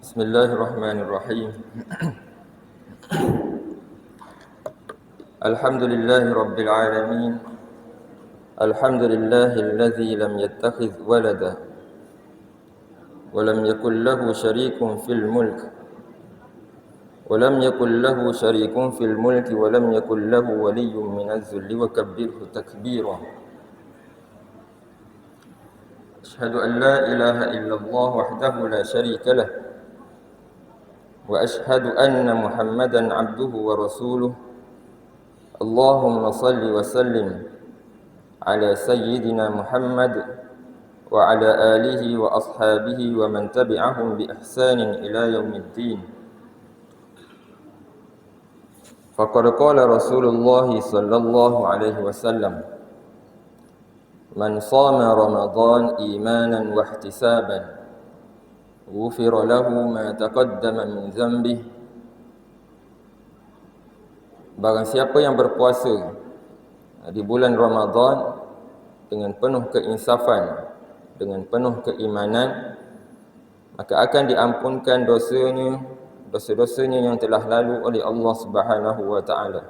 Bismillahirrahmanirrahim. Alhamdulillahi rabbil alamin. Alhamdulillahilladzi lam yattakhidh walada wa lam yakul lahu syarikun fil mulk wa lam yakul lahu syarikun fil mulki wa lam yakul lahu waliyyun minaz zulli wa kabbirhu takbira. Asyhadu an la ilaha illallah wahdahu la syarika lah wa asyhadu anna Muhammadan abduhu wa rasuluh. Allahumma salli wa sallim ala sayyidina Muhammad wa ala alihi wa ashabihi wa man tabi'ahum bi ihsanin ila yaumiddin. Faqad qala Rasulullah sallallahu alaihi wasallam, man shama Ramadan imanan wa ihtisaban ghufira lahu ma taqaddama min dhanbihi. Barang siapa yang berpuasa di bulan Ramadan dengan penuh keinsafan, dengan penuh keimanan, maka akan diampunkan dosa-dosanya yang telah lalu oleh Allah Subhanahu wa taala.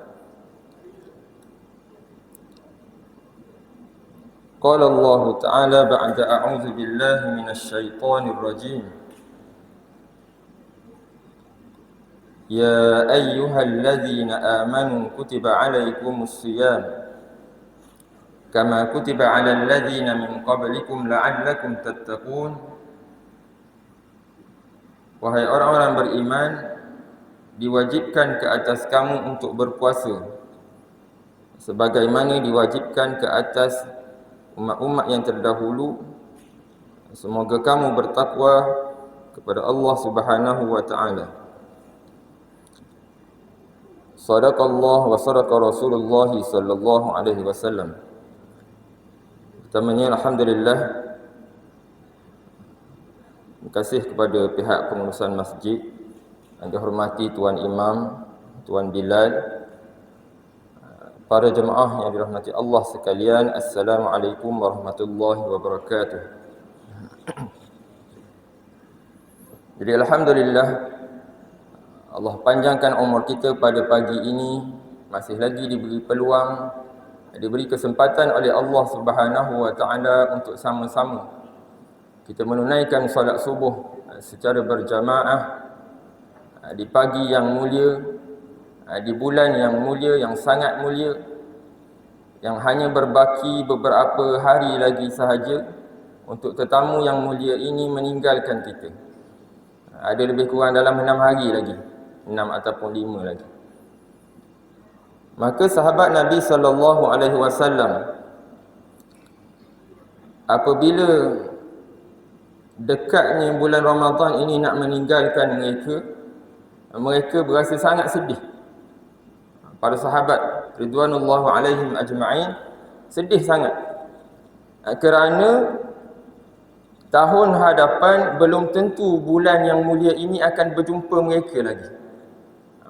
Qala Allah Ta'ala ba'da a'udzu billahi minasy syaithanir rajim. Ya ayyuhalladzina amanu kutiba 'alaikumus shiyam kama kutiba 'alal ladzina min qablikum la'allakum tattaqun. Wahai orang-orang beriman, diwajibkan ke atas kamu untuk berpuasa sebagaimana diwajibkan ke atas umat-umat yang terdahulu. Semoga kamu bertakwa kepada Allah Subhanahu wa taala. Sadaqallah wa sadaqa Rasulullah sallallahu alaihi wasallam. Pertamanya, alhamdulillah, terima kasih kepada pihak pengurusan masjid yang dihormati Tuan Imam, Tuan Bilal, para jemaah yang dirahmati Allah sekalian. Assalamualaikum warahmatullahi wabarakatuh. Jadi alhamdulillah, Allah panjangkan umur kita pada pagi ini, masih lagi diberi peluang, diberi kesempatan oleh Allah Subhanahu wa taala untuk sama-sama kita menunaikan solat subuh secara berjamaah di pagi yang mulia, di bulan yang mulia, yang sangat mulia, yang hanya berbaki beberapa hari lagi sahaja untuk tetamu yang mulia ini meninggalkan kita. Ada lebih kurang dalam 6 hari lagi, 6 ataupun 5 lagi. Maka sahabat Nabi sallallahu alaihi wasallam, apabila dekatnya bulan Ramadan ini nak meninggalkan mereka berasa sangat sedih. Para sahabat ridwanullahu alaihim ajma'in sedih sangat, kerana tahun hadapan belum tentu bulan yang mulia ini akan berjumpa mereka lagi.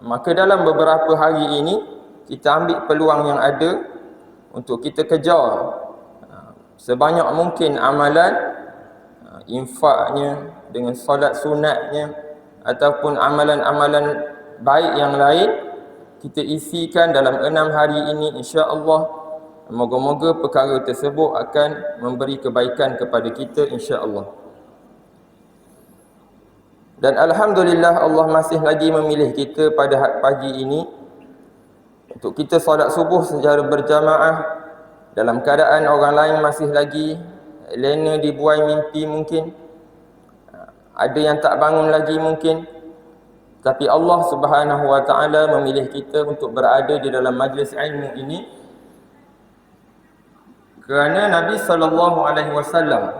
Maka dalam beberapa hari ini kita ambil peluang yang ada untuk kita kejar sebanyak mungkin amalan, infaknya, dengan solat sunatnya, ataupun amalan-amalan baik yang lain, kita isikan dalam 6 hari ini, insya-Allah. Moga-moga perkara tersebut akan memberi kebaikan kepada kita, insya-Allah. Dan alhamdulillah, Allah masih lagi memilih kita pada pagi ini untuk kita solat subuh secara berjamaah dalam keadaan orang lain masih lagi lena dibuai mimpi mungkin, ada yang tak bangun lagi mungkin, tapi Allah Subhanahu wa taala memilih kita untuk berada di dalam majlis ilmu ini kerana Nabi sallallahu alaihi wasallam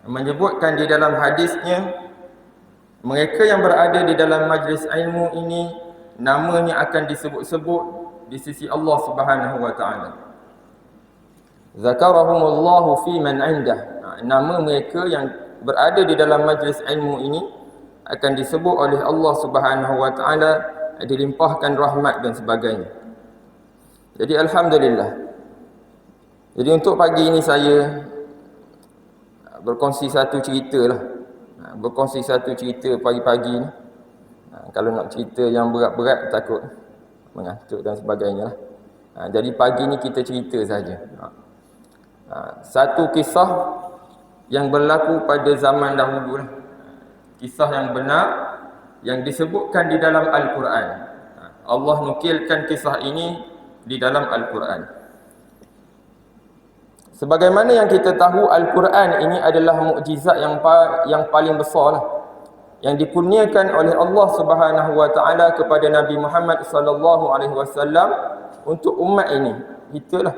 menyebutkan di dalam hadisnya, mereka yang berada di dalam majlis ilmu ini namanya akan disebut-sebut di sisi Allah Subhanahu wa taala. Zakarahumullahu fi man indah. Nama mereka yang berada di dalam majlis ilmu ini akan disebut oleh Allah Subhanahu wa taala, dilimpahkan rahmat dan sebagainya. Jadi alhamdulillah. Jadi untuk pagi ini saya berkongsi satu cerita lah. berkongsi satu cerita pagi-pagi ni. Kalau nak cerita yang berat-berat takut mengantuk dan sebagainya. Jadi pagi ni kita cerita saja. Satu kisah yang berlaku pada zaman dahulu lah. Kisah yang benar yang disebutkan di dalam Al-Quran. Allah nukilkan kisah ini di dalam Al-Quran. Sebagaimana yang kita tahu, Al-Quran ini adalah mukjizat yang paling besar lah, yang dikurniakan oleh Allah Subhanahu wa taala kepada Nabi Muhammad sallallahu alaihi wasallam untuk umat ini. Itulah.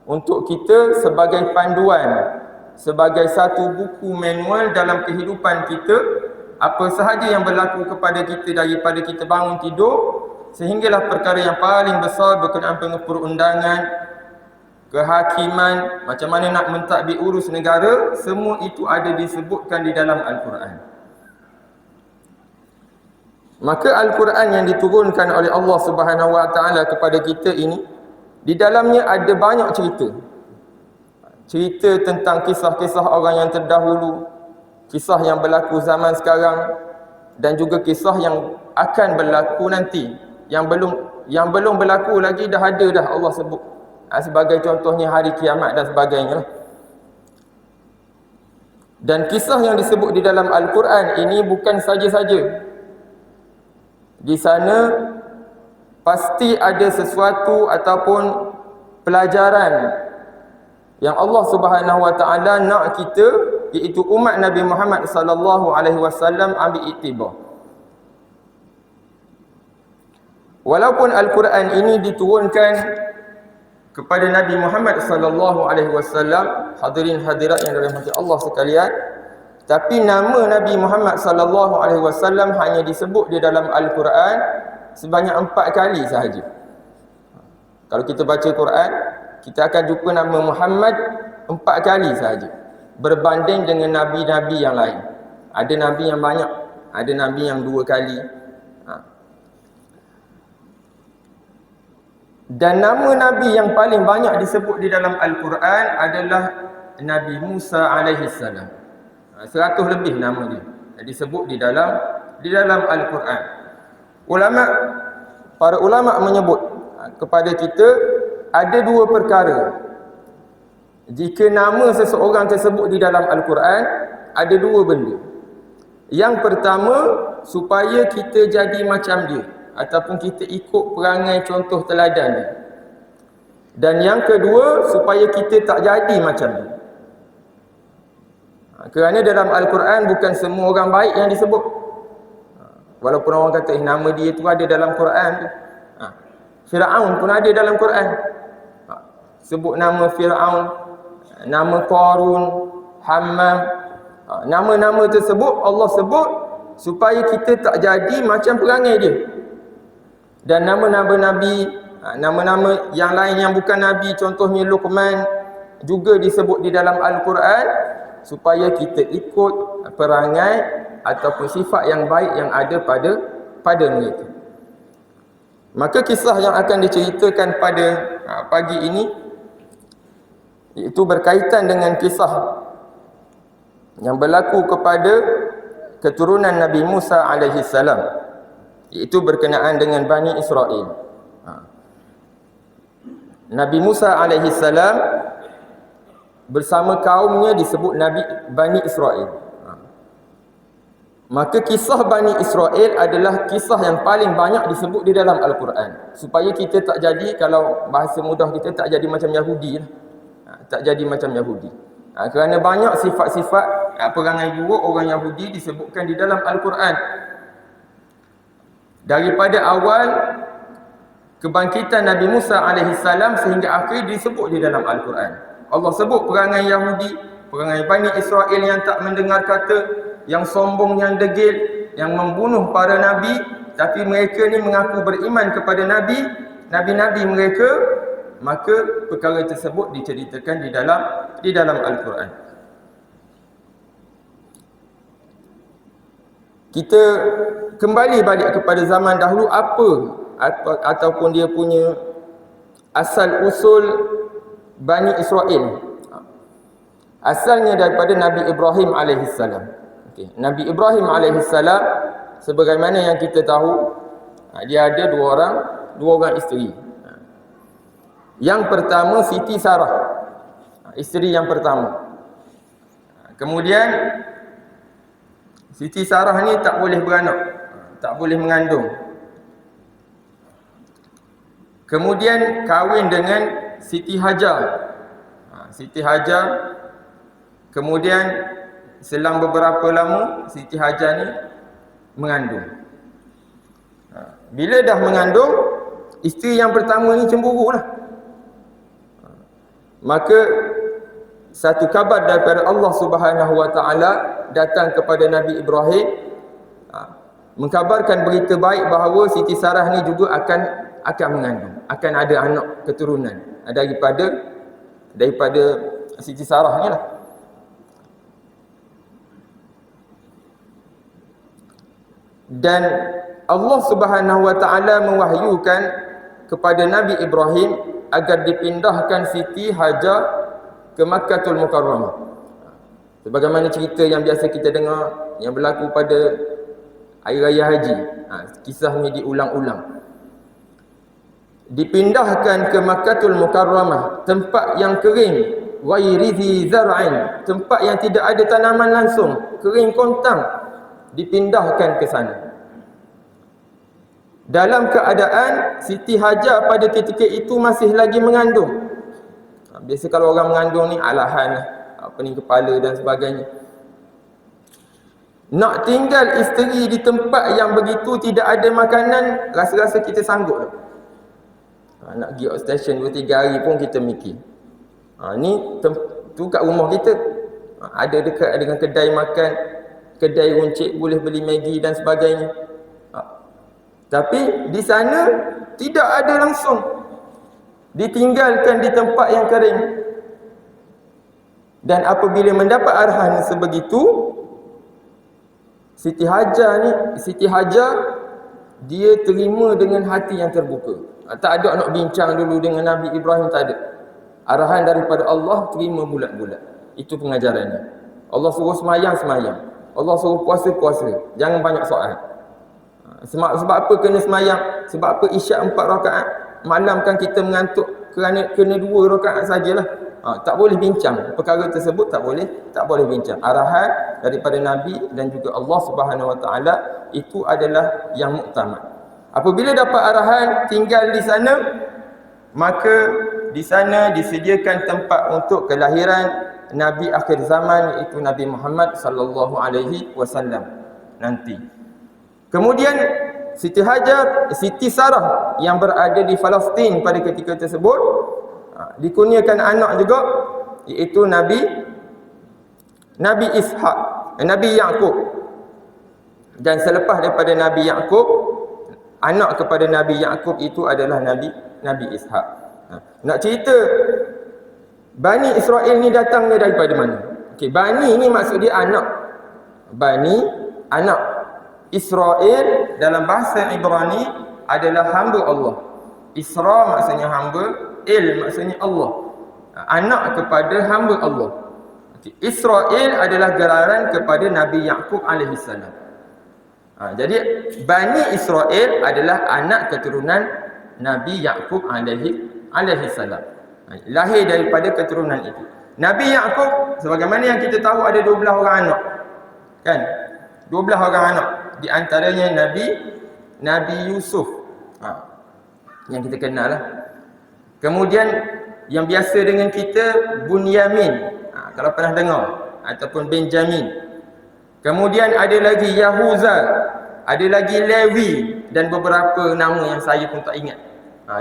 Untuk kita sebagai panduan, sebagai satu buku manual dalam kehidupan kita, apa sahaja yang berlaku kepada kita daripada kita bangun tidur sehinggalah perkara yang paling besar berkenaan dengan perundangan, kehakiman, macam mana nak mentadbir urus negara, semua itu ada disebutkan di dalam Al-Quran. Maka Al-Quran yang diturunkan oleh Allah Subhanahu wa taala kepada kita ini, di dalamnya ada banyak cerita. Cerita tentang kisah-kisah orang yang terdahulu, kisah yang berlaku zaman sekarang, dan juga kisah yang akan berlaku nanti, yang belum berlaku lagi dah ada dah Allah sebut. Sebagai contohnya hari kiamat dan sebagainya. Dan kisah yang disebut di dalam Al-Quran ini bukan saja-saja. Di sana pasti ada sesuatu ataupun pelajaran yang Allah Subhanahu wa taala nak kita, iaitu umat Nabi Muhammad sallallahu alaihi wasallam ambil iktibar. Walaupun Al-Quran ini diturunkan kepada Nabi Muhammad sallallahu alaihi wasallam, hadirin hadirat yang dirahmati Allah sekalian, tapi nama Nabi Muhammad sallallahu alaihi wasallam hanya disebut di dalam Al-Quran sebanyak 4 kali sahaja. Kalau kita baca Quran, kita akan jumpa nama Muhammad 4 kali sahaja, berbanding dengan nabi-nabi yang lain. Ada nabi yang banyak, ada nabi yang 2 kali. Dan nama Nabi yang paling banyak disebut di dalam Al-Quran adalah Nabi Musa alaihi salam. 100 lebih nama dia disebut di dalam Al-Quran. Para ulama menyebut kepada kita ada 2 perkara. Jika nama seseorang tersebut di dalam Al-Quran, ada 2 benda. Yang pertama, supaya kita jadi macam dia, ataupun kita ikut perangai contoh teladan dia. Dan yang kedua, supaya kita tak jadi macam dia. Kerana dalam Al-Quran bukan semua orang baik yang disebut. Walaupun orang kata nama dia tu ada dalam Quran. Fir'aun pun ada dalam Quran. Sebut nama Fir'aun, nama Qarun, Hammam. Nama-nama tersebut Allah sebut supaya kita tak jadi macam perangai dia. Dan nama-nama Nabi, nama-nama yang lain yang bukan Nabi, contohnya Luqman, juga disebut di dalam Al-Quran supaya kita ikut perangai ataupun sifat yang baik yang ada pada mereka. Maka kisah yang akan diceritakan pada pagi ini iaitu berkaitan dengan kisah yang berlaku kepada keturunan Nabi Musa alaihi salam, iaitu berkenaan dengan Bani Israel. Nabi Musa alaihi salam bersama kaumnya disebut Bani Israel. Maka kisah Bani Israel adalah kisah yang paling banyak disebut di dalam Al-Quran, supaya kita tak jadi, kalau bahasa mudah kita, tak jadi macam Yahudi lah. Tak jadi macam Yahudi. Kerana banyak sifat-sifat perangai buruk orang Yahudi disebutkan di dalam Al-Quran. Daripada awal kebangkitan Nabi Musa AS sehingga akhir disebut di dalam Al-Quran. Allah sebut perangai Yahudi, perangai Bani Israel yang tak mendengar kata, yang sombong, yang degil, yang membunuh para nabi, tapi mereka ni mengaku beriman kepada nabi-nabi mereka. Maka perkara tersebut diceritakan di dalam Al-Quran. Kita kembali balik kepada zaman dahulu, ataupun dia punya asal usul Bani Israel. Asalnya daripada Nabi Ibrahim alaihissalam. Okay. Nabi Ibrahim alaihissalam, sebagaimana yang kita tahu, dia ada dua orang isteri. Yang pertama Siti Sarah, isteri yang pertama. Kemudian Siti Sarah ni tak boleh beranak, tak boleh mengandung. Kemudian kahwin dengan Siti Hajar. Siti Hajar, kemudian selang beberapa lama Siti Hajar ni mengandung. Bila dah mengandung, isteri yang pertama ni cemburu lah. Maka satu kabar daripada Allah Subhanahu Wa Taala datang kepada Nabi Ibrahim, mengkabarkan berita baik bahawa Siti Sarah ni juga akan mengandung, akan ada anak keturunan daripada Siti Sarah ni lah. Dan Allah Subhanahu Wa Taala mewahyukan kepada Nabi Ibrahim agar dipindahkan Siti Hajar ke Makkatul Mukarramah. Sebagaimana cerita yang biasa kita dengar yang berlaku pada Hari Raya Haji. Kisah ni diulang-ulang. Dipindahkan ke Makkatul Mukarramah, tempat yang kering, ghairi dzi zar'in, tempat yang tidak ada tanaman langsung, kering kontang, dipindahkan ke sana. Dalam keadaan Siti Hajar pada ketika itu masih lagi mengandung. Biasa kalau orang mengandung ni alahan, kepala dan sebagainya. Nak tinggal isteri di tempat yang begitu tidak ada makanan, rasa-rasa kita sanggup tak? Nak pergi outstation 2-3 hari pun kita mikir. Ni tu kat rumah kita. Ada dekat dengan kedai makan, kedai runcit, boleh beli Maggi dan sebagainya. Tapi di sana tidak ada langsung. Ditinggalkan di tempat yang kering. Dan apabila mendapat arahan sebegitu, Siti Hajar dia terima dengan hati yang terbuka. Tak ada nak bincang dulu dengan Nabi Ibrahim, tak ada. Arahan daripada Allah, terima bulat-bulat. Itu pengajarannya. Allah suruh semayang. Allah suruh puasa. Jangan banyak soal. Sebab apa kena semayang? Sebab apa isyak 4 rakaat? Malam kan kita mengantuk kena 2 rakaat sajalah. Tak boleh bincang. Perkara tersebut tak boleh bincang. Arahan daripada Nabi dan juga Allah Subhanahu Wa Taala itu adalah yang muktamad. Apabila dapat arahan tinggal di sana, maka di sana disediakan tempat untuk kelahiran Nabi akhir zaman, iaitu Nabi Muhammad sallallahu alaihi wasallam nanti. Kemudian Siti Sarah yang berada di Palestin pada ketika tersebut dikurniakan anak juga, iaitu Nabi Ishak, Nabi Yaqub. Dan selepas daripada Nabi Yaqub, anak kepada Nabi Yaqub itu adalah Nabi Ishak. Nak cerita Bani Israel ni datangnya daripada mana? Okey, Bani ni maksud dia anak. Bani, anak. Israel dalam bahasa Ibrani adalah hamba Allah. Isra maksudnya hamba, maksudnya Allah. Anak kepada hamba Allah. Okay. Israel adalah gelaran kepada Nabi Yaqub alaihissalam. Jadi Bani Israel adalah anak keturunan Nabi Yaqub alaihissalam. Lahir daripada keturunan itu. Nabi Yaqub, sebagaimana yang kita tahu, ada 12 orang anak. Kan? 12 orang anak. Di antaranya Nabi Yusuf. Yang kita kenal lah. Kemudian yang biasa dengan kita, Bunyamin. Kalau pernah dengar. Ataupun Benjamin. Kemudian ada lagi Yahuza. Ada lagi Lewi. Dan beberapa nama yang saya pun tak ingat.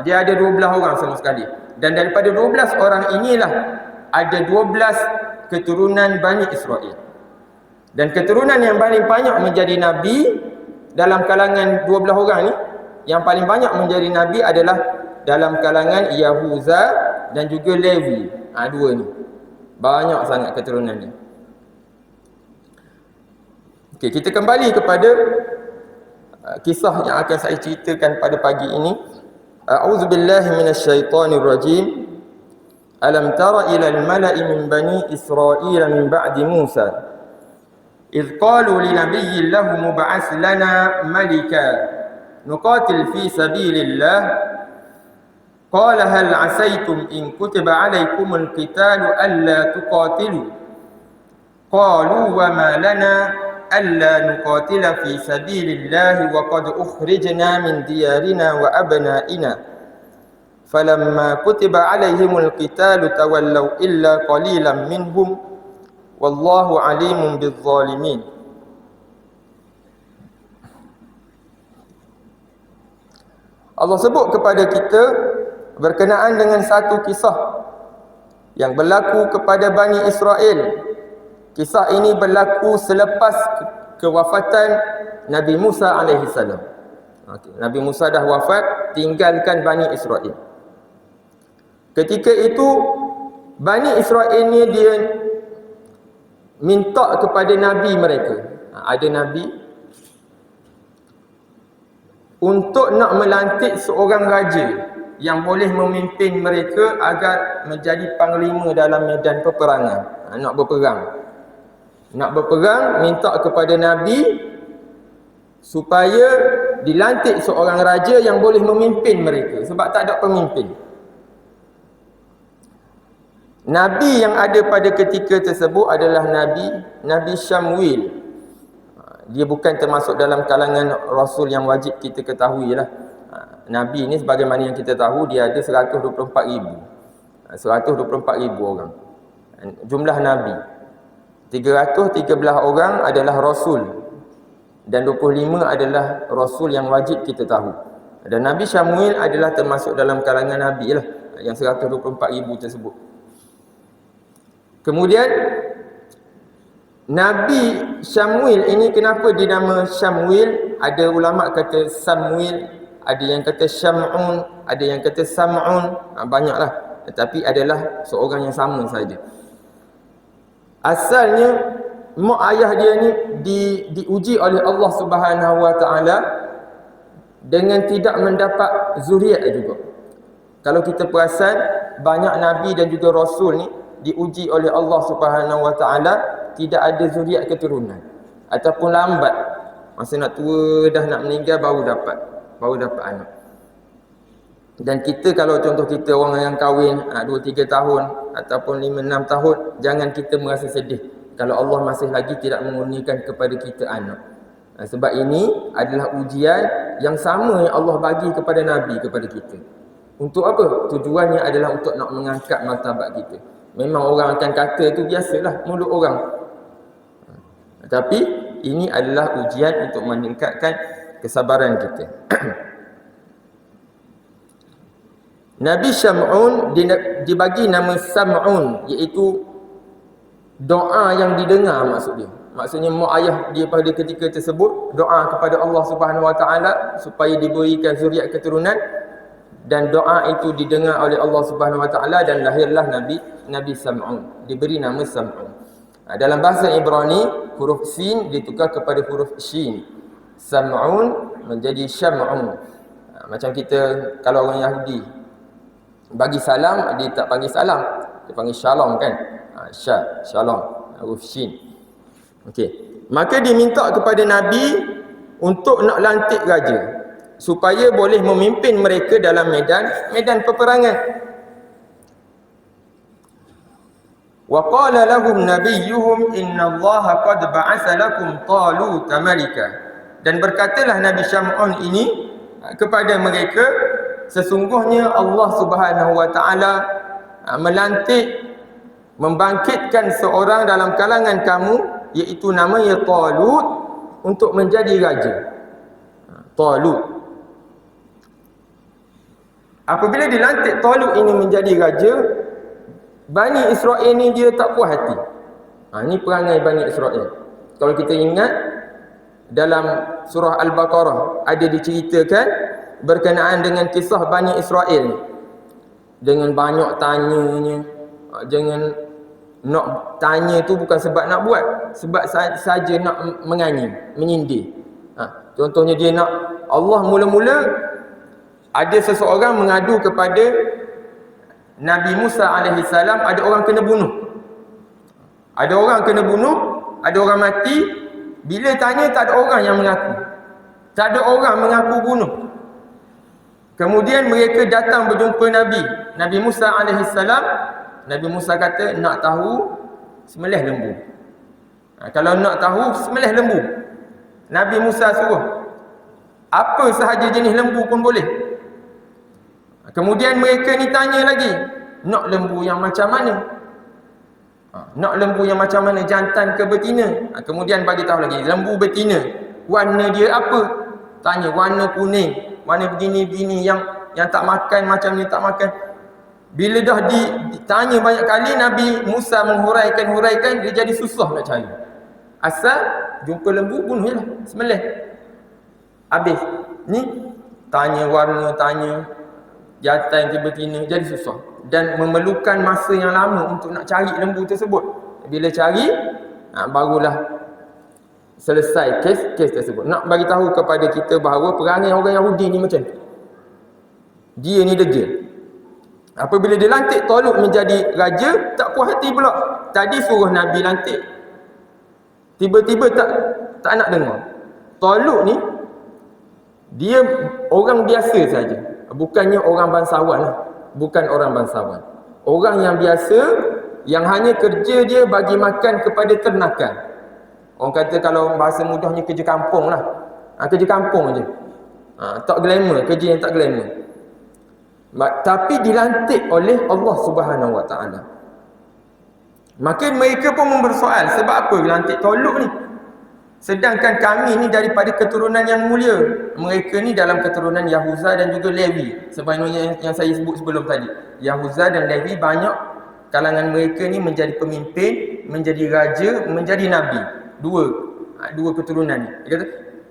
Dia ada 12 orang sama sekali. Dan daripada 12 orang inilah ada 12 keturunan Bani Israel. Dan keturunan yang paling banyak menjadi Nabi dalam kalangan 12 orang ni, yang paling banyak menjadi Nabi adalah dalam kalangan Yahuza dan juga Lewi. Dua ni. Banyak sangat keturunan ni. Okey, kita kembali kepada kisah yang akan saya ceritakan pada pagi ini. A'udzubillahi minasyaitonirrajim. Alam tara ila al-mala'i min bani Israil min ba'di Musa إذ قالوا لنبي له مبعث لنا ملكا نقاتل في سبيل الله قال هل عسيتم إن كتب عليكم القتال ألا تقاتلوا قالوا وما لنا ألا نقاتل في سبيل الله وقد أخرجنا من ديارنا وأبنائنا فلما كتب عليهم القتال تولوا إلا قليلا منهم والله عليم بالظالمين. Allah sebut kepada kita berkenaan dengan satu kisah yang berlaku kepada Bani Israel. Kisah ini berlaku selepas kewafatan Nabi Musa AS. Nabi Musa dah wafat, tinggalkan Bani Israel. Ketika itu Bani Israel ni dia minta kepada Nabi mereka, ada Nabi, untuk nak melantik seorang raja yang boleh memimpin mereka agar menjadi panglima dalam medan peperangan. Nak berperang, minta kepada Nabi supaya dilantik seorang raja yang boleh memimpin mereka, sebab tak ada pemimpin. Nabi yang ada pada ketika tersebut adalah Nabi Syamuil. Dia bukan termasuk dalam kalangan Rasul yang wajib kita ketahui lah. Nabi ni sebagaimana yang kita tahu, dia ada 124,000 orang jumlah Nabi. 313 orang adalah Rasul dan 25 adalah Rasul yang wajib kita tahu. Dan Nabi Syamuil adalah termasuk dalam kalangan Nabi lah, yang 124,000 tersebut. Kemudian Nabi Syamuil ini kenapa dinama Syamuil? Ada ulama kata Samuil, ada yang kata Syam'un, ada yang kata Sam'un, banyaklah, tetapi adalah seorang yang sama saja. Asalnya mak ayah dia ni diuji oleh Allah Subhanahu Wa Taala dengan tidak mendapat zuriat juga. Kalau kita perasan, banyak nabi dan juga rasul ni diuji oleh Allah Subhanahu Wa Taala tidak ada zuriat keturunan, ataupun lambat, masa nak tua dah nak meninggal baru dapat anak. Dan kita kalau contoh kita orang yang kahwin 2-3 tahun ataupun 5-6 tahun, jangan kita merasa sedih kalau Allah masih lagi tidak mengurniakan kepada kita anak. Sebab ini adalah ujian yang sama yang Allah bagi kepada Nabi kepada kita. Untuk apa? Tujuannya adalah untuk nak mengangkat martabat kita. Memang orang akan kata itu biasalah, mulut orang. Tapi ini adalah ujian untuk meningkatkan kesabaran kita. Nabi Syam'un dibagi nama Sam'un, iaitu doa yang didengar maksudnya. Maksudnya mak ayah dia pada ketika tersebut doa kepada Allah Subhanahu Wa Taala supaya diberikan zuriat keturunan, dan doa itu didengar oleh Allah Subhanahu Wa Taala dan lahirlah Nabi Sam'un, diberi nama Sam'un. Dalam bahasa Ibrani, huruf sin ditukar kepada huruf shin. Sam'un menjadi Syam'un. Macam kita kalau orang Yahudi bagi salam, dia tak panggil salam, dia panggil shalom kan. Shalom, huruf shin. Okey. Maka diminta kepada Nabi untuk nak lantik raja supaya boleh memimpin mereka dalam medan peperangan. Wa qala lahum nabiyyuhum innallaha qad ba'atha lakum Taluta malika. Dan berkatalah Nabi Syam'un ini kepada mereka, sesungguhnya Allah Subhanahu Wa Taala membangkitkan seorang dalam kalangan kamu, iaitu namanya Talut, untuk menjadi raja. Talut. Apabila dilantik Talut ini menjadi raja, Bani Israel ni dia tak puas hati. Ini perangai Bani Israel. Kalau kita ingat dalam surah Al-Baqarah ada diceritakan berkenaan dengan kisah Bani Israel ni. Dengan banyak tanyanya. Jangan nak tanya tu bukan sebab nak buat, sebab saja nak menganyim, menyindir. Contohnya dia nak, Allah mula-mula ada seseorang mengadu kepada Nabi Musa AS, ada orang kena bunuh. Ada orang mati, Bila tanya tak ada orang yang mengaku. Tak ada orang mengaku bunuh. Kemudian mereka datang berjumpa Nabi Musa alaihissalam. Nabi Musa kata, nak tahu, sembelih lembu. Kalau nak tahu, sembelih lembu. Nabi Musa suruh. Apa sahaja jenis lembu pun boleh. Kemudian mereka ni tanya lagi, nak lembu yang macam mana? Nak lembu yang macam mana, jantan ke betina? Kemudian bagi tahu lagi, lembu betina. Warna dia apa? Tanya, warna kuning, warna begini-begini, yang tak makan macam ni, tak makan. Bila dah ditanya banyak kali, Nabi Musa menghuraikan, dia jadi susah nak cari. Asal jumpa lembu, bunuh je lah, sembelih. Habis. Ni tanya warna, tanya jantan ke betina, jadi susah. Dan memerlukan masa yang lama untuk nak cari lembu tersebut. Bila cari, barulah selesai kes tersebut. Nak bagi tahu kepada kita bahawa perangai orang Yahudi ni macam tu. Dia ni degil. Apabila dia lantik Talut menjadi raja, tak puas hati pula. Tadi suruh Nabi lantik, tiba-tiba tak nak dengar. Talut ni dia orang biasa saja, bukannya orang bangsawan lah. Bukan orang bangsawan. Orang yang biasa, yang hanya kerja dia bagi makan kepada ternakan. Orang kata kalau bahasa mudahnya kerja kampung lah. Kerja kampung je. Tak glamour, kerja yang tak glamour. Tapi dilantik oleh Allah Subhanahu Wa Taala. Maka mereka pun bersoal, sebab apa dilantik Talut ni? Sedangkan kami ni daripada keturunan yang mulia. Mereka ni dalam keturunan Yahuza dan juga Lewi. Sebagaimana yang saya sebut sebelum tadi. Yahuza dan Lewi, banyak kalangan mereka ni menjadi pemimpin, menjadi raja, menjadi nabi. Dua keturunan ni. Dia kata,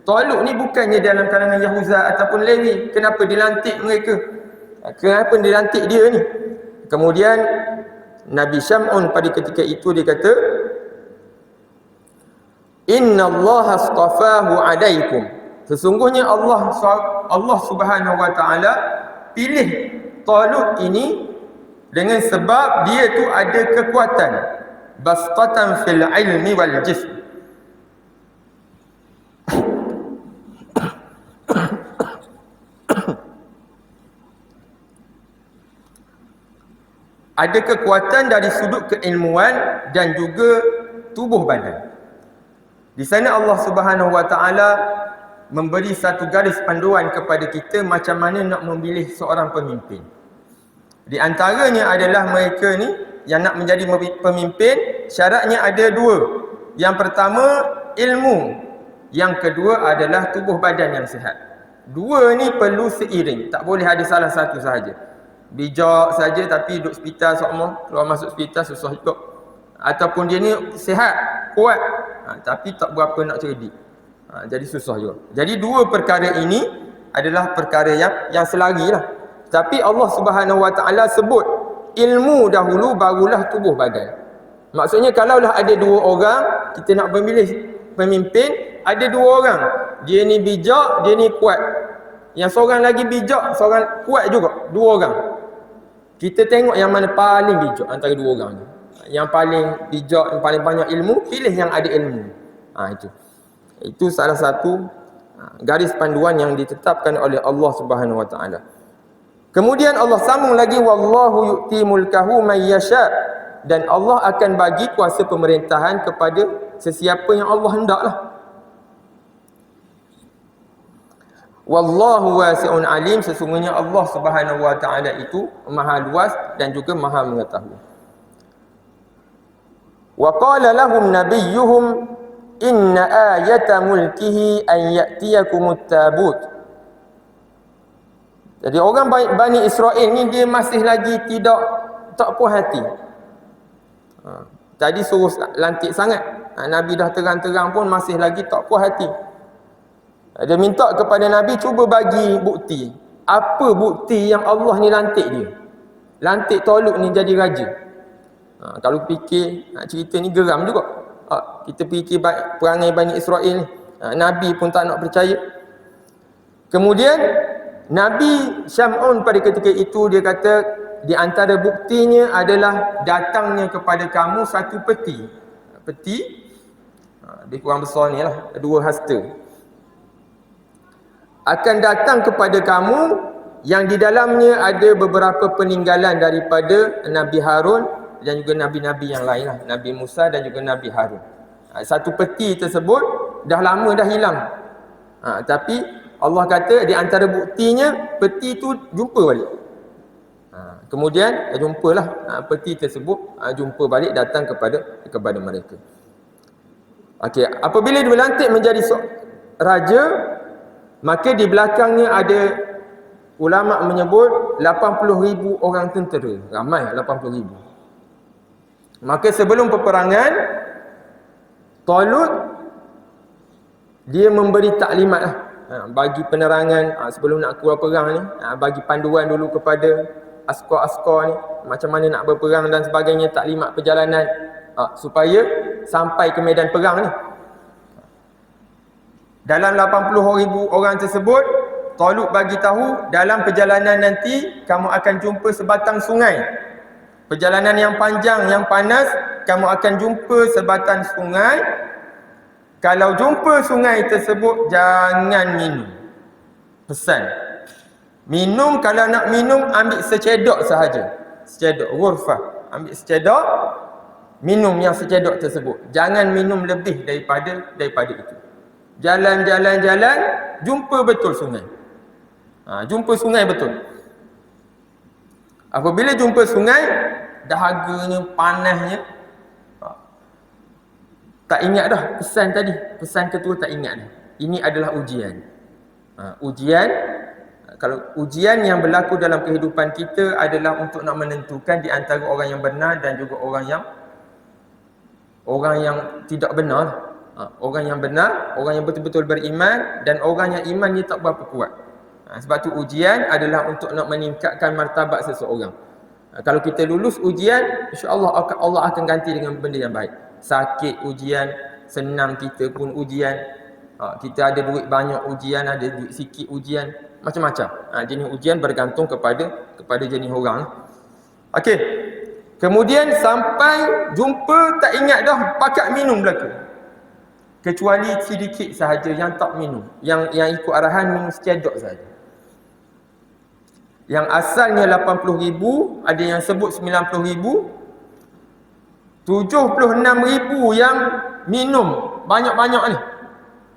Talut ni bukannya dalam kalangan Yahuza ataupun Lewi. Kenapa dilantik mereka? Kenapa dilantik dia ni? Kemudian Nabi Syam'un pada ketika itu dia kata, Inna Allah astafahu alaikum. Sesungguhnya Allah Subhanahu Wa Taala pilih Talut ini dengan sebab dia tu ada kekuatan, bastatan fil ilmi wal jism. Ada kekuatan dari sudut keilmuan dan juga tubuh badan. Di sana Allah Subhanahu Wa Taala memberi satu garis panduan kepada kita macam mana nak memilih seorang pemimpin. Di antaranya adalah mereka ni yang nak menjadi pemimpin, syaratnya ada dua. Yang pertama, ilmu. Yang kedua adalah tubuh badan yang sihat. Dua ni perlu seiring, tak boleh ada salah satu sahaja. Bijak saja tapi duduk hospital semua, keluar masuk hospital susah juga. Ataupun dia ni sihat, kuat, tapi tak berapa nak cerdik. Jadi susah juga. Jadi dua perkara ini adalah perkara yang selari lah. Tapi Allah Subhanahu Wa Taala sebut ilmu dahulu, barulah tubuh badan. Maksudnya kalaulah ada dua orang, kita nak memilih pemimpin, ada dua orang. Dia ni bijak, dia ni kuat. Yang seorang lagi bijak, seorang kuat juga. Dua orang. Kita tengok yang mana paling bijak antara dua orang ni. Yang paling bijak, yang paling banyak ilmu, pilih yang ada ilmu. Itu salah satu garis panduan yang ditetapkan oleh Allah Subhanahu Wa Taala. Kemudian Allah sambung lagi, wallahu yu'ti mulkahu may yasha, dan Allah akan bagi kuasa pemerintahan kepada sesiapa yang Allah hendaklah. Wallahu wasi'un alim, sesungguhnya Allah Subhanahu Wa Taala itu maha luas dan juga maha mengetahui. Wa qala lahum nabiyyuhum inna ayata mulkihi an ya'tiyakumut tabut. Jadi orang Bani Israel ni dia masih lagi tak puas hati. Tadi suruh lantik sangat. Nabi dah terang-terang pun masih lagi tak puas hati. Dia minta kepada Nabi, cuba bagi bukti. Apa bukti yang Allah ni lantik dia? Lantik Talut ni jadi raja. Kalau fikir cerita ni geram juga. Kita fikir perangai Bani Israel ni. Nabi pun tak nak percaya. Kemudian Nabi Syam'un pada ketika itu dia kata, di antara buktinya adalah datangnya kepada kamu satu peti. Lebih kurang besar ni lah, 2 hasta. Akan datang kepada kamu yang di dalamnya ada beberapa peninggalan daripada Nabi Harun dan juga Nabi-Nabi yang lain lah. Nabi Musa dan juga Nabi Harun. Satu peti tersebut dah lama dah hilang. Tapi Allah kata di antara buktinya peti tu jumpa balik. Kemudian jumpalah peti tersebut, jumpa balik datang kepada mereka. Okey, apabila dia berlantik menjadi raja, maka di belakangnya ada ulama menyebut 80,000 orang tentera. Ramai 80,000. Maka sebelum peperangan, Talut dia memberi taklimat lah, bagi penerangan sebelum nak keluar perang ni, bagi panduan dulu kepada askar-askar ni macam mana nak berperang dan sebagainya, taklimat perjalanan supaya sampai ke medan perang ni. Dalam 80,000 orang tersebut, Talut bagi tahu dalam perjalanan nanti kamu akan jumpa sebatang sungai. Perjalanan yang panjang, yang panas, kamu akan jumpa sebatang sungai. Kalau jumpa sungai tersebut, jangan minum. Pesan. Minum, kalau nak minum, ambil secedok sahaja. Secedok, ghurfah. Ambil secedok, minum yang secedok tersebut. Jangan minum lebih daripada itu. Jalan, jumpa betul sungai. Jumpa sungai betul. Apabila jumpa sungai, dahaganya, panasnya, tak ingat dah pesan tadi. Pesan ketua tak ingat dah. Ini adalah ujian. Ujian, kalau ujian yang berlaku dalam kehidupan kita adalah untuk nak menentukan di antara orang yang benar dan juga orang yang tidak benar. Orang yang benar, orang yang betul-betul beriman dan orang yang imannya tak berapa kuat. Sebab tu ujian adalah untuk nak meningkatkan martabat seseorang. Kalau kita lulus ujian, insya-Allah Allah akan ganti dengan benda yang baik. Sakit ujian, senang kita pun ujian. Kita ada duit banyak ujian, ada duit sikit ujian, macam-macam. Jenis ujian bergantung kepada jenis orang. Okey. Kemudian sampai jumpa tak ingat dah, pakat minum belaka. Kecuali sedikit sahaja yang tak minum, yang ikut arahan minum secedok saja. Yang asalnya 80,000, ada yang sebut 90,000, 76,000 yang minum banyak-banyak ni.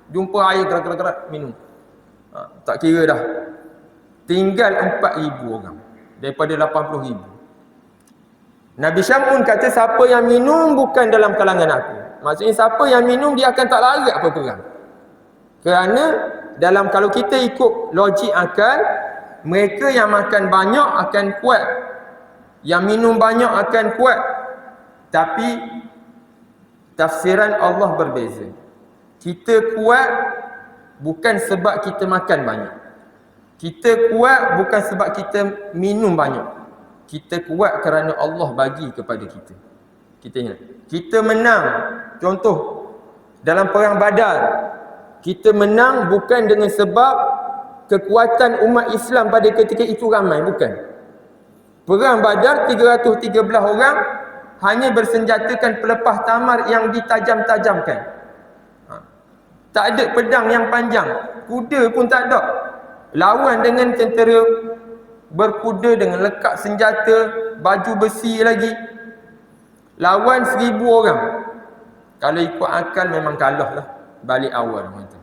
Jumpa air gerak-gerak minum. Tak kira dah. Tinggal 4,000 orang daripada 80,000. Nabi Syamun kata siapa yang minum bukan dalam kalangan aku. Maksudnya siapa yang minum dia akan tak larat berperang. Kerana kalau kita ikut logik akal, mereka yang makan banyak akan kuat. Yang minum banyak akan kuat. Tapi tafsiran Allah berbeza. Kita kuat bukan sebab kita makan banyak. Kita kuat bukan sebab kita minum banyak. Kita kuat kerana Allah bagi kepada kita. Kita ingat. Kita menang. Contoh, dalam perang Badar, kita menang bukan dengan sebab kekuatan umat Islam pada ketika itu ramai, bukan. Perang Badar 313 orang hanya bersenjatakan pelepah tamar yang ditajam-tajamkan. Tak ada pedang yang panjang, kuda pun tak ada. Lawan dengan tentera berkuda dengan lekat senjata, baju besi lagi. Lawan 1,000 orang. Kalau ikut akal memang kalah lah. Balik awal macam.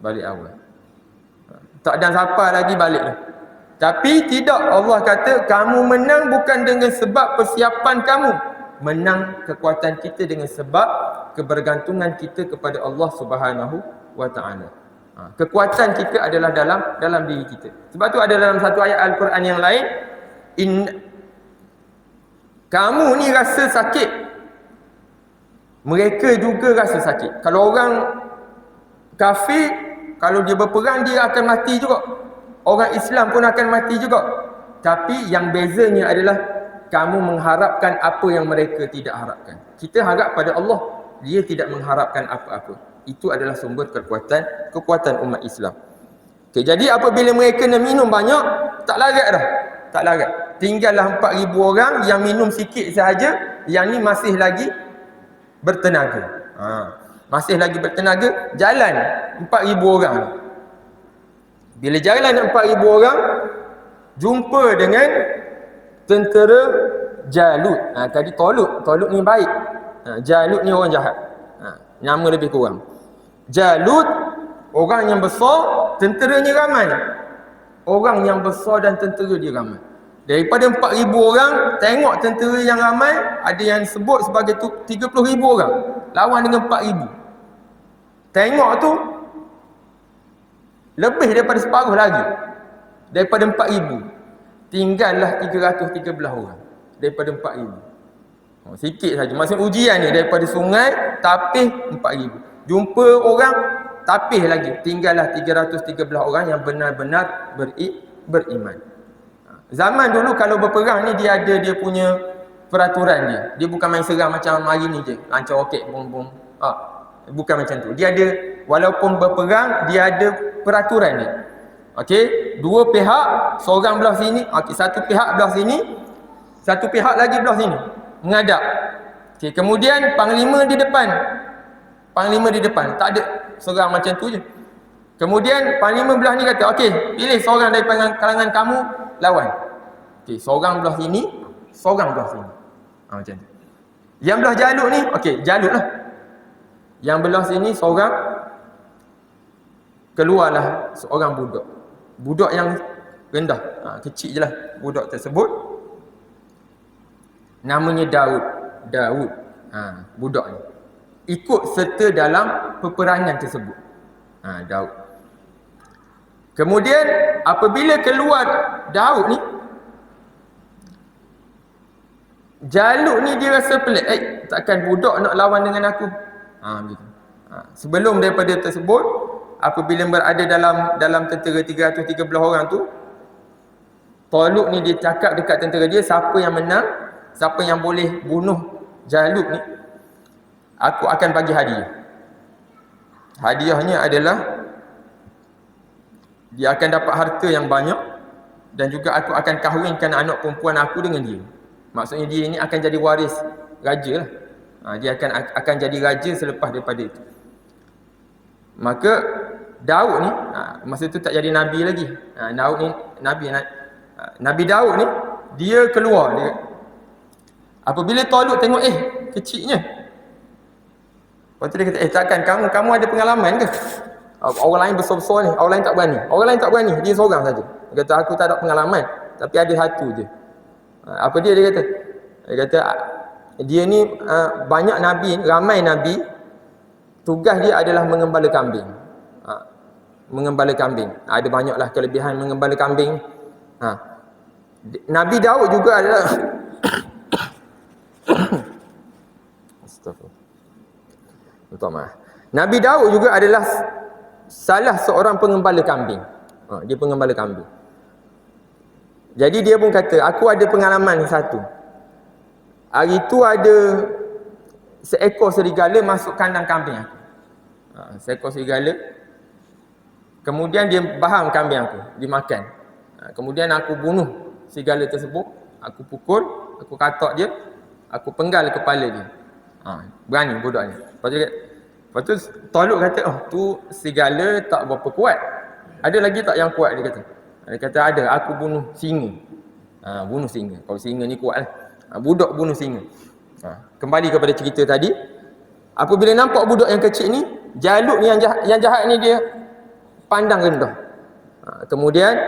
Balik awal. Tak ada siapa lagi balik lah. Tapi tidak, Allah kata kamu menang bukan dengan sebab persiapan kamu. Menang kekuatan kita dengan sebab kebergantungan kita kepada Allah Subhanahu wa taala. Kekuatan kita adalah dalam diri kita. Sebab tu ada dalam satu ayat Al-Quran yang lain, kamu ni rasa sakit, mereka juga rasa sakit. Kalau orang kafir, kalau dia berperang dia akan mati juga. Orang Islam pun akan mati juga. Tapi yang bezanya adalah kamu mengharapkan apa yang mereka tidak harapkan. Kita harap pada Allah, dia tidak mengharapkan apa-apa. Itu adalah sumber kekuatan umat Islam. Okay, jadi apabila mereka nak minum banyak, tak larat dah. Tak larat. Tinggallah 4,000 orang yang minum sikit sahaja, yang ni masih lagi bertenaga. masih lagi bertenaga, jalan 4,000 orang. Bila jalan 4,000 orang, jumpa dengan tentera Jalut. Tadi Talut ni baik. Jalut ni orang jahat. Nama lebih kurang. Jalut orang yang besar, tenteranya ramai. Orang yang besar dan tentera dia ramai. Daripada 4,000 orang, tengok tentera yang ramai, ada yang sebut sebagai 30,000 orang lawan dengan 4,000. Tengok tu lebih daripada separuh lagi. Daripada 4,000 tinggallah 313 orang daripada 4,000. Sikit saja. Maksud ujian ni daripada sungai tapih 4,000. Jumpa orang tapih lagi, tinggallah 313 orang yang benar-benar beriman. Zaman dulu kalau berperang ni dia ada dia punya peraturan dia. Dia bukan main serang macam hari ni je, lancar roket bom-bom. Bukan macam tu. Dia ada, walaupun berperang, dia ada peraturan dia. Okey, dua pihak, seorang belah sini, satu pihak belah sini, satu pihak lagi belah sini, menghadap. Okey, kemudian panglima di depan. Panglima di depan, tak ada serang macam tu je. Kemudian panglima belah ni kata, okey, pilih seorang daripada kalangan kamu lawan. Okey, seorang belah sini, seorang belah sini. Macam tu. Yang belah Jalut ni, okey, Jalut lah. Yang belah sini seorang, keluarlah seorang budak. Budak yang rendah, kecil je lah budak tersebut. Namanya Daud. Budak ni ikut serta dalam peperangan tersebut. Daud. Kemudian apabila keluar Daud ni, Jalut ni dia rasa pelik. Takkan budak nak lawan dengan aku. Begitu. Sebelum daripada tersebut, apabila berada dalam tentera 313 orang tu, Talut ni dia cakap dekat tentera dia, siapa yang menang, siapa yang boleh bunuh Jalut ni, aku akan bagi hadiah. Hadiahnya adalah dia akan dapat harta yang banyak, dan juga aku akan kahwinkan anak perempuan aku dengan dia. Maksudnya dia ini akan jadi waris raja lah. Dia akan jadi raja selepas daripada itu. Maka Daud ni, masa tu tak jadi Nabi lagi. Daud ni Nabi Daud ni, dia keluar dia. Apabila Talut tengok, kecilnya. Lepas tu dia kata, takkan kamu ada pengalaman ke? Orang lain besar-besar ni, orang lain tak berani. Dia seorang saja. Dia kata, aku tak ada pengalaman, tapi ada satu je. Apa dia kata? Dia kata, dia ni banyak Nabi, ramai Nabi, tugas dia adalah mengembala kambing. Mengembala kambing. Ada banyaklah kelebihan mengembala kambing. Nabi Daud juga adalah Astagfirullah. Nabi Daud juga adalah salah seorang pengembala kambing. Dia pengembala kambing. Jadi dia pun kata, aku ada pengalaman satu. Hari tu ada seekor serigala masuk kandang kambing aku. Seekor serigala. Kemudian dia baham kambing aku, dia makan. Kemudian aku bunuh serigala tersebut, aku pukul, aku katak dia, aku penggal kepala dia. Berani budak ni. Lepas tu Talut kata, tu serigala tak berapa kuat. Ada lagi tak yang kuat, dia kata. Dia kata ada, aku bunuh singa. Bunuh singa. Kalau singa ni kuat lah. Budak bunuh singa. Kembali kepada cerita tadi. Apabila nampak budak yang kecil ni, Jalut ni yang jahat ni dia pandang rendah. Kemudian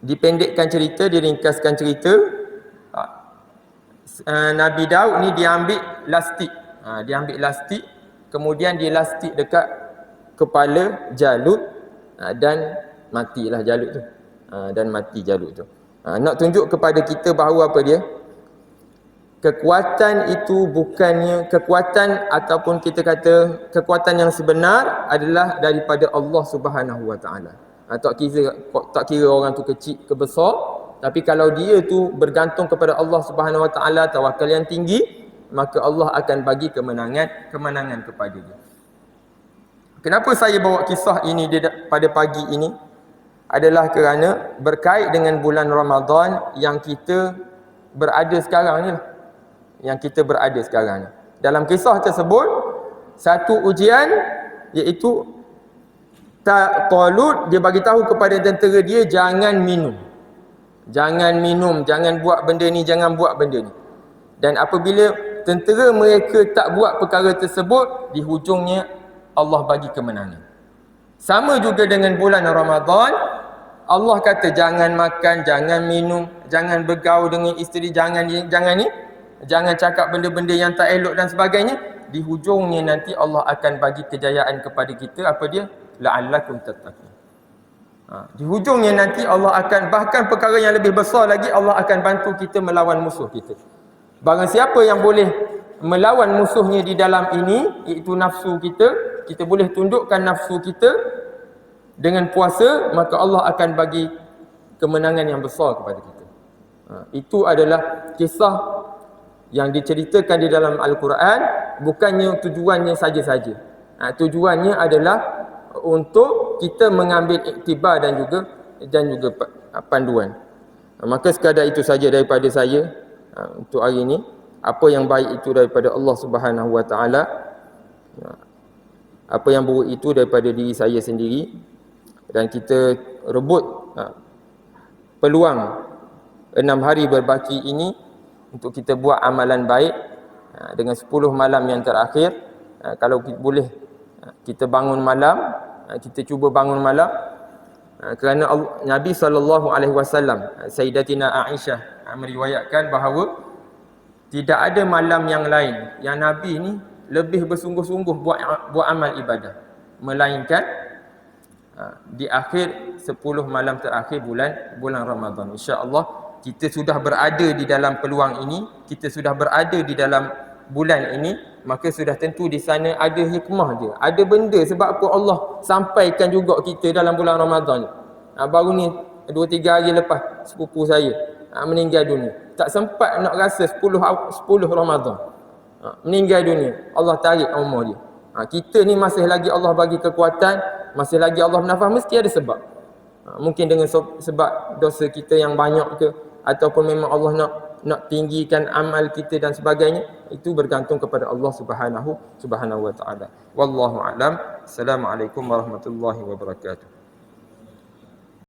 dipendekkan cerita, diringkaskan cerita. Nabi Daud ni dia ambil lastik. Kemudian dia lastik dekat kepala Jalut, dan matilah Jalut tu. Dan mati Jalut tu. Nak tunjuk kepada kita bahawa apa dia? Kekuatan itu bukannya kekuatan, ataupun kita kata kekuatan yang sebenar adalah daripada Allah Subhanahu Wa Taala. Tak kira orang tu kecil ke besar, tapi kalau dia tu bergantung kepada Allah Subhanahu Wa Taala, tawakal yang tinggi, maka Allah akan bagi kemenangan kepada dia. Kenapa saya bawa kisah ini pada pagi ini? Adalah kerana berkait dengan bulan Ramadan yang kita berada sekarang ni lah. Dalam kisah tersebut, Satu ujian iaitu Talut dia bagi tahu kepada tentera dia jangan minum. Jangan minum, jangan buat benda ni, jangan buat benda ni. Dan apabila tentera mereka tak buat perkara tersebut, di hujungnya Allah bagi kemenangan. Sama juga dengan bulan Ramadan, Allah kata jangan makan, jangan minum, jangan bergaul dengan isteri, jangan ni, jangan cakap benda-benda yang tak elok dan sebagainya. Di hujungnya nanti Allah akan bagi kejayaan kepada kita. Apa dia? La'allakum tattaqun. Di hujungnya nanti Allah akan, bahkan perkara yang lebih besar lagi, Allah akan bantu kita melawan musuh kita. Barang siapa yang boleh melawan musuhnya di dalam ini, iaitu nafsu kita, kita boleh tundukkan nafsu kita dengan puasa, maka Allah akan bagi kemenangan yang besar kepada kita. Itu adalah kisah yang diceritakan di dalam Al-Quran, bukannya tujuannya saja-saja. Tujuannya adalah untuk kita mengambil iktibar dan juga panduan. Maka sekadar itu saja daripada saya untuk hari ini. Apa yang baik itu daripada Allah Subhanahu Wa Taala. Apa yang buruk itu daripada diri saya sendiri. Dan kita rebut peluang 6 hari berbaki ini untuk kita buat amalan baik dengan 10 malam yang terakhir. Kalau boleh kita bangun malam, kita cuba bangun malam, kerana Nabi SAW, Sayyidatina Aisyah meriwayatkan bahawa tidak ada malam yang lain yang Nabi ni lebih bersungguh-sungguh buat amal ibadah, melainkan di akhir 10 malam terakhir bulan Ramadan. InsyaAllah kita sudah berada di dalam peluang ini, kita sudah berada di dalam bulan ini, maka sudah tentu di sana ada hikmah dia, ada benda. Sebab apa Allah sampaikan juga kita dalam bulan Ramadan. Baru ni 2-3 hari lepas sepupu saya meninggal dunia. Tak sempat nak rasa 10 Ramadan, meninggal dunia. Allah tarik umur dia. Kita ni masih lagi Allah bagi kekuatan, masih lagi Allah bernafas, mesti ada sebab. Mungkin dengan sebab dosa kita yang banyak ke, ataupun memang Allah nak tinggikan amal kita dan sebagainya. Itu bergantung kepada Allah Subhanahu wa Ta'ala. Wallahu a'lam. Assalamualaikum warahmatullahi wabarakatuh.